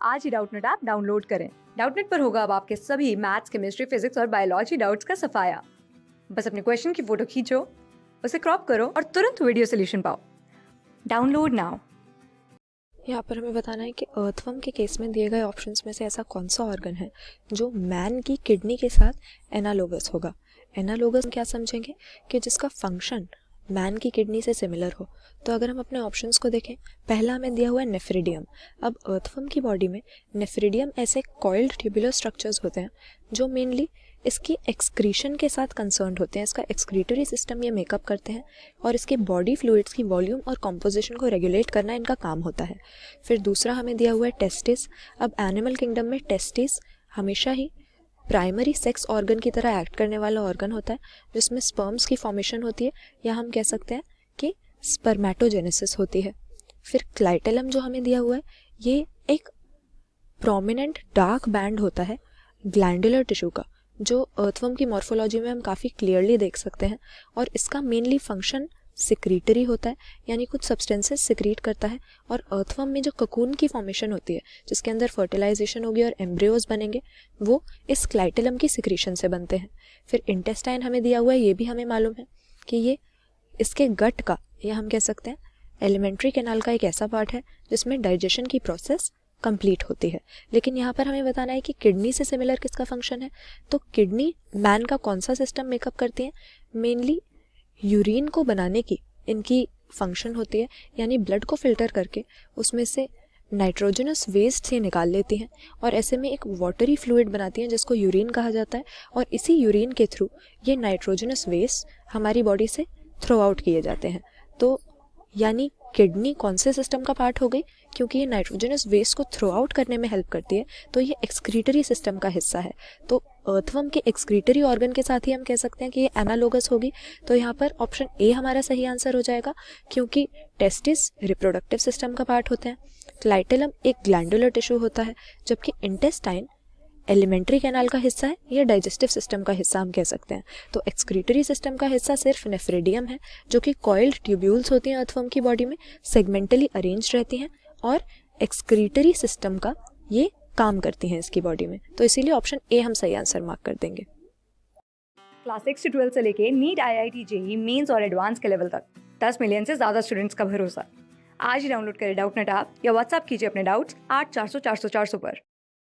आज ही Doubtnut app download करें। Doubtnut पर होगा अब आपके सभी मैथ्स, केमिस्ट्री, फिजिक्स और बायोलॉजी डाउट्स का सफाया। बस अपने क्वेश्चन की फोटो खींचो, उसे क्रॉप करो और तुरंत वीडियो सोल्यूशन पाओ। Download now. यहाँ पर हमें बताना है कि अर्थवर्म के केस में दिए गए ऑप्शंस में से ऐसा कौन सा ऑर्गन है जो मैन की किडनी के साथ एनालोगस होगा। एनालोगस क्या समझेंगे कि जिसका फंक्शन मैन की किडनी से सिमिलर हो। तो अगर हम अपने ऑप्शंस को देखें, पहला हमें दिया हुआ है नेफ्रिडियम। अब अर्थवर्म की बॉडी में नेफ्रिडियम ऐसे कॉइल्ड ट्यूबुलर स्ट्रक्चर्स होते हैं जो मेनली इसकी एक्सक्रीशन के साथ कंसर्न्ड होते हैं। इसका एक्सक्रीटरी सिस्टम ये मेकअप करते हैं और इसके बॉडी फ्लूइड्स की वॉल्यूम और कॉम्पोजिशन को रेगुलेट करना इनका काम होता है। फिर दूसरा हमें दिया हुआ है टेस्टिस। अब एनिमल किंगडम में टेस्टिस हमेशा ही प्राइमरी सेक्स ऑर्गन की तरह एक्ट करने वाला ऑर्गन होता है जिसमें स्पर्म्स की फॉर्मेशन होती है, या हम कह सकते हैं कि स्पर्मेटोजेनेसिस होती है। फिर क्लाइटेलम जो हमें दिया हुआ है ये एक प्रोमिनेंट डार्क बैंड होता है ग्लैंडुलर टिश्यू का, जो अर्थवर्म की मॉर्फोलॉजी में हम काफ़ी क्लियरली देख सकते हैं। और इसका मेनली फंक्शन सिक्रीटरी होता है, यानी कुछ सब्सटेंसेस सिक्रीट करता है। और अर्थवर्म में जो ककून की फॉर्मेशन होती है जिसके अंदर फर्टिलाइजेशन होगी और एम्ब्रियोज बनेंगे, वो इस क्लाइटेलम की सिक्रीशन से बनते हैं। फिर इंटेस्टाइन हमें दिया हुआ है, ये भी हमें मालूम है कि ये इसके गट का, या हम कह सकते हैं एलिमेंट्री कैनाल का एक ऐसा पार्ट है जिसमें डाइजेशन की प्रोसेस कंप्लीट होती है। लेकिन यहाँ पर हमें बताना है कि किडनी से सिमिलर किसका फंक्शन है। तो किडनी मैन का कौन सा सिस्टम मेकअप करती है? मेनली यूरिन को बनाने की इनकी फंक्शन होती है, यानी ब्लड को फिल्टर करके उसमें से नाइट्रोजनस वेस्ट से निकाल लेती हैं और ऐसे में एक वाटरी फ्लूइड बनाती हैं जिसको यूरिन कहा जाता है। और इसी यूरिन के थ्रू ये नाइट्रोजनस वेस्ट हमारी बॉडी से थ्रो आउट किए जाते हैं। तो यानी किडनी कौन से सिस्टम का पार्ट हो गई? क्योंकि ये नाइट्रोजनस वेस्ट को थ्रो आउट करने में हेल्प करती है, तो ये एक्सक्रीटरी सिस्टम का हिस्सा है। तो अर्थवर्म के एक्सक्रीटरी ऑर्गन के साथ ही हम कह सकते हैं कि ये एनालोगस होगी। तो यहाँ पर ऑप्शन ए हमारा सही आंसर हो जाएगा, क्योंकि टेस्टिस रिप्रोडक्टिव सिस्टम का पार्ट होते हैं, क्लाइटेलम एक ग्लैंडुलर टिश्यू होता है, जबकि इंटेस्टाइन एलिमेंट्री कैनाल का हिस्सा है, या डाइजेस्टिव सिस्टम का हिस्सा हम कह सकते हैं। तो एक्सक्रीटरी सिस्टम का हिस्सा सिर्फ नेफ्रिडियम है, जो कि कॉइल्ड ट्यूब्यूल्स होती हैं अर्थवर्म की बॉडी में, सेगमेंटली अरेंज रहती हैं और एक्सक्रीटरी सिस्टम का ये काम करती हैं इसकी बॉडी में। तो इसीलिए ऑप्शन ए हम सही आंसर मार्क कर देंगे। क्लास 6 से 12 से लेके नीट, IIT, जेईई मेंस और एडवांस के लेवल तक 10 मिलियन से ज्यादा स्टूडेंट्स का भरोसा। आज ही डाउनलोड करें डाउटनेट ऐप या व्हाट्सएप कीजिए अपने डाउट्स 8400 400 400 पर।